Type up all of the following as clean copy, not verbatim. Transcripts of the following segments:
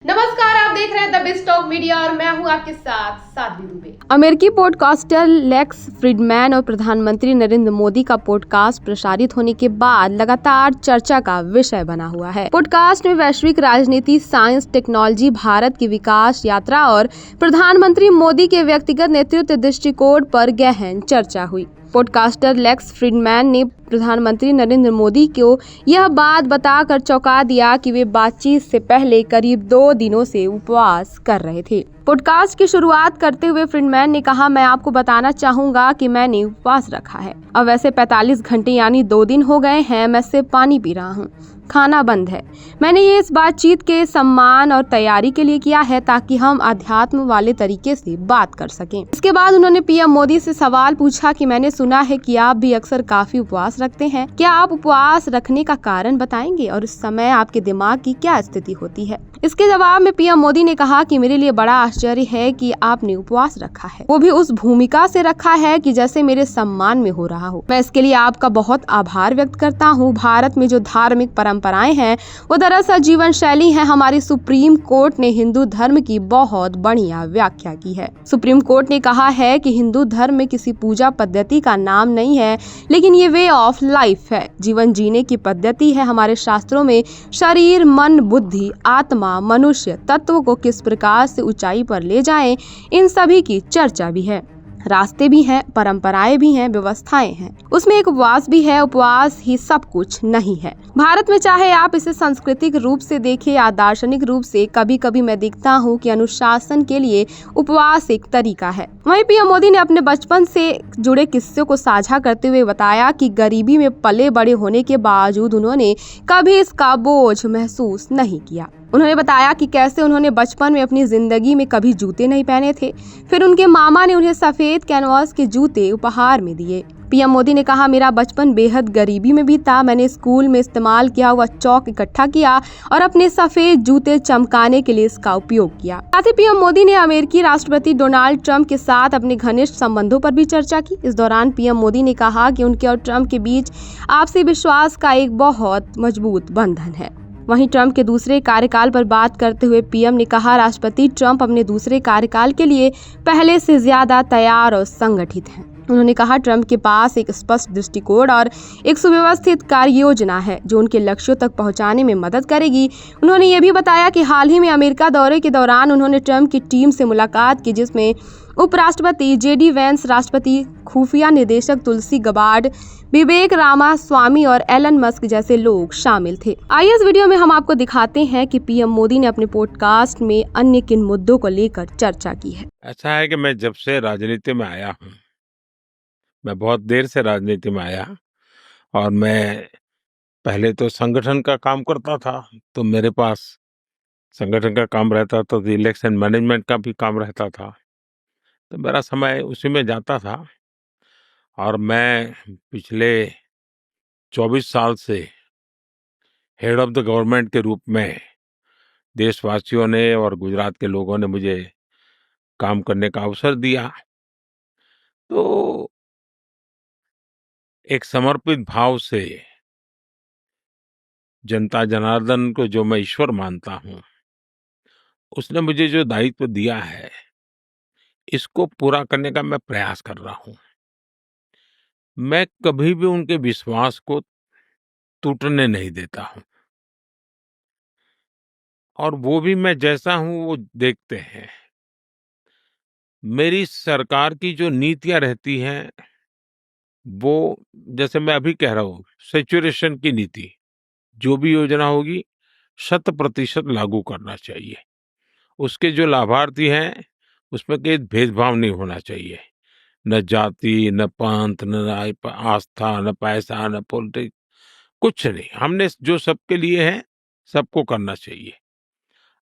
नमस्कार, आप देख रहे हैं द बिग टॉक मीडिया और मैं हूं आपके साथ साध्वी दुबे। अमेरिकी पॉडकास्टर लेक्स फ्रीडमैन और प्रधानमंत्री नरेंद्र मोदी का पॉडकास्ट प्रसारित होने के बाद लगातार चर्चा का विषय बना हुआ है। पॉडकास्ट में वैश्विक राजनीति, साइंस, टेक्नोलॉजी, भारत की विकास यात्रा और प्रधानमंत्री मोदी के व्यक्तिगत नेतृत्व दृष्टिकोण पर गहन चर्चा हुई। पॉडकास्टर लेक्स फ्रीडमैन ने प्रधानमंत्री नरेंद्र मोदी को यह बात बताकर चौंका दिया कि वे बातचीत से पहले करीब 2 दिनों से उपवास कर रहे थे। पॉडकास्ट की शुरुआत करते हुए फ्रीडमैन ने कहा, मैं आपको बताना चाहूंगा कि मैंने उपवास रखा है। अब वैसे 45 घंटे यानी 2 दिन हो गए हैं। मैं सिर्फ पानी पी रहा हूँ, खाना बंद है। मैंने ये इस बातचीत के सम्मान और तैयारी के लिए किया है ताकि हम अध्यात्म वाले तरीके से बात कर सकें। इसके बाद उन्होंने पीएम मोदी से सवाल पूछा कि मैंने सुना है कि आप भी अक्सर काफी उपवास रखते हैं। क्या आप उपवास रखने का कारण बताएंगे और इस समय आपके दिमाग की क्या स्थिति होती है? इसके जवाब में पीएम मोदी ने कहा कि मेरे लिए बड़ा आश्चर्य है कि आपने उपवास रखा है, वो भी उस भूमिका से रखा है कि जैसे मेरे सम्मान में हो रहा हो। मैं इसके लिए आपका बहुत आभार व्यक्त करता हूँ। भारत में जो धार्मिक परंपराएं हैं वो दरअसल जीवन शैली है। हमारी सुप्रीम कोर्ट ने हिंदू धर्म की बहुत बढ़िया व्याख्या की है। सुप्रीम कोर्ट ने कहा है कि हिंदू धर्म में किसी पूजा पद्धति का नाम नहीं है, लेकिन ये वे ऑफ लाइफ है, जीवन जीने की पद्धति है। हमारे शास्त्रों में शरीर, मन, बुद्धि, आत्मा, मनुष्य तत्व को किस प्रकार से ऊंचाई पर ले जाएं, इन सभी की चर्चा भी है। रास्ते भी हैं, परंपराएं भी हैं, व्यवस्थाएं हैं, उसमें एक उपवास भी है। उपवास ही सब कुछ नहीं है। भारत में चाहे आप इसे सांस्कृतिक रूप से देखें या दार्शनिक रूप से, कभी कभी मैं देखता हूँ कि अनुशासन के लिए उपवास एक तरीका है। वहीं पीएम मोदी ने अपने बचपन से जुड़े किस्से को साझा करते हुए बताया कि गरीबी में पले बड़े होने के बावजूद उन्होंने कभी इसका बोझ महसूस नहीं किया। उन्होंने बताया कि कैसे उन्होंने बचपन में अपनी जिंदगी में कभी जूते नहीं पहने थे, फिर उनके मामा ने उन्हें सफेद कैनवास के जूते उपहार में दिए। पीएम मोदी ने कहा, मेरा बचपन बेहद गरीबी में बीता। मैंने स्कूल में इस्तेमाल किया हुआ चौक इकट्ठा किया और अपने सफेद जूते चमकाने के लिए इसका उपयोग किया। साथ ही पीएम मोदी ने अमेरिकी राष्ट्रपति डोनाल्ड ट्रंप के साथ अपने घनिष्ठ संबंधों पर भी चर्चा की। इस दौरान पीएम मोदी ने कहा कि उनके और ट्रंप के बीच आपसी विश्वास का एक बहुत मजबूत बंधन है। वहीं ट्रंप के दूसरे कार्यकाल पर बात करते हुए पीएम ने कहा, राष्ट्रपति ट्रंप अपने दूसरे कार्यकाल के लिए पहले से ज्यादा तैयार और संगठित हैं। उन्होंने कहा, ट्रंप के पास एक स्पष्ट दृष्टिकोण और एक सुव्यवस्थित कार्य योजना है जो उनके लक्ष्यों तक पहुंचाने में मदद करेगी। उन्होंने ये भी बताया कि हाल ही में अमेरिका दौरे के दौरान उन्होंने ट्रंप की टीम से मुलाकात की, जिसमें उपराष्ट्रपति जेडी वेंस, राष्ट्रपति खुफिया निदेशक तुलसी गबार्ड, विवेक रामास्वामी और एलन मस्क जैसे लोग शामिल थे। आइए इस वीडियो में हम आपको दिखाते हैं कि पीएम मोदी ने अपने पॉडकास्ट में अन्य किन मुद्दों को लेकर चर्चा की है। ऐसा है कि मैं जब से राजनीति में आया हूँ, मैं बहुत देर से राजनीति में आया और मैं पहले तो संगठन का काम करता था, तो मेरे पास संगठन का काम रहता था, तो इलेक्शन मैनेजमेंट का भी काम रहता था, तो मेरा समय उसी में जाता था। और मैं पिछले 24 साल से हेड ऑफ द गवर्नमेंट के रूप में देशवासियों ने और गुजरात के लोगों ने मुझे काम करने का अवसर दिया। तो एक समर्पित भाव से जनता जनार्दन को जो मैं ईश्वर मानता हूँ, उसने मुझे जो दायित्व दिया है, इसको पूरा करने का मैं प्रयास कर रहा हूँ। मैं कभी भी उनके विश्वास को टूटने नहीं देता हूँ और वो भी मैं जैसा हूँ वो देखते हैं। मेरी सरकार की जो नीतियां रहती हैं, वो जैसे मैं अभी कह रहा हूँ, सैचुरेशन की नीति, जो भी योजना होगी 100% लागू करना चाहिए। उसके जो लाभार्थी हैं, उसमें कोई भेदभाव नहीं होना चाहिए, न जाति, न पंथ, न आस्था, न पैसा, न पॉलिटिक्स, कुछ नहीं। हमने जो सबके लिए है, सबको करना चाहिए।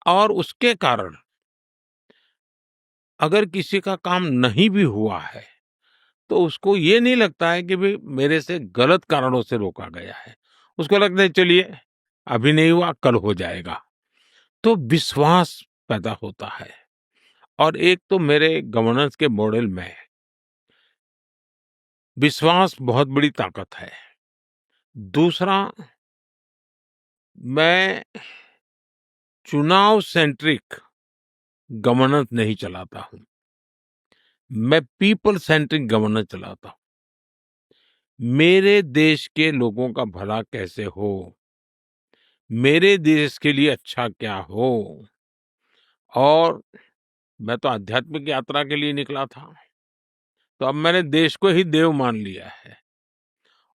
और उसके कारण अगर किसी का काम नहीं भी हुआ है, तो उसको ये नहीं लगता है कि भाई मेरे से गलत कारणों से रोका गया है। उसको लगता है चलिए अभी नहीं हुआ, कल हो जाएगा। तो विश्वास पैदा होता है। और एक तो मेरे गवर्नेंस के मॉडल में विश्वास बहुत बड़ी ताकत है। दूसरा, मैं चुनाव सेंट्रिक गवर्नेंस नहीं चलाता हूं। मैं पीपल सेंट्रिक गवर्नेंस चलाता हूं। मेरे देश के लोगों का भला कैसे हो, मेरे देश के लिए अच्छा क्या हो। और मैं तो आध्यात्मिक यात्रा के लिए निकला था, तो अब मैंने देश को ही देव मान लिया है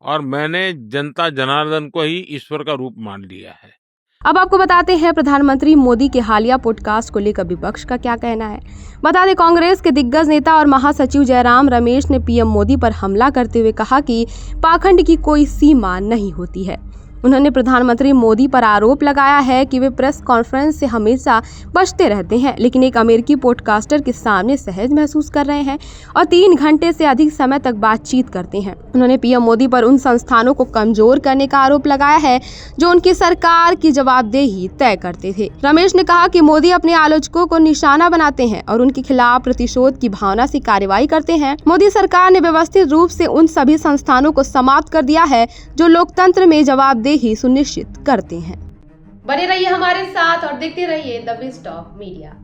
और मैंने जनता जनार्दन को ही ईश्वर का रूप मान लिया है। अब आपको बताते हैं प्रधानमंत्री मोदी के हालिया पॉडकास्ट को लेकर विपक्ष का क्या कहना है। बता दें, कांग्रेस के दिग्गज नेता और महासचिव जयराम रमेश ने पीएम मोदी पर हमला करते हुए कहा कि पाखंड की कोई सीमा नहीं होती है। उन्होंने प्रधानमंत्री मोदी पर आरोप लगाया है कि वे प्रेस कॉन्फ्रेंस से हमेशा बचते रहते हैं, लेकिन एक अमेरिकी पॉडकास्टर के सामने सहज महसूस कर रहे हैं और 3 घंटे से अधिक समय तक बातचीत करते हैं। उन्होंने पीएम मोदी पर उन संस्थानों को कमजोर करने का आरोप लगाया है जो उनकी सरकार की जवाबदेही तय करते थे। रमेश ने कहा कि मोदी अपने आलोचकों को निशाना बनाते हैं और उनके खिलाफ प्रतिशोध की भावना से कार्रवाई करते हैं। मोदी सरकार ने व्यवस्थित रूप से उन सभी संस्थानों को समाप्त कर दिया है जो लोकतंत्र में जवाबदेही ही सुनिश्चित करते हैं। बने रहिए हमारे साथ और देखते रहिए द बेस्ट ऑफ मीडिया।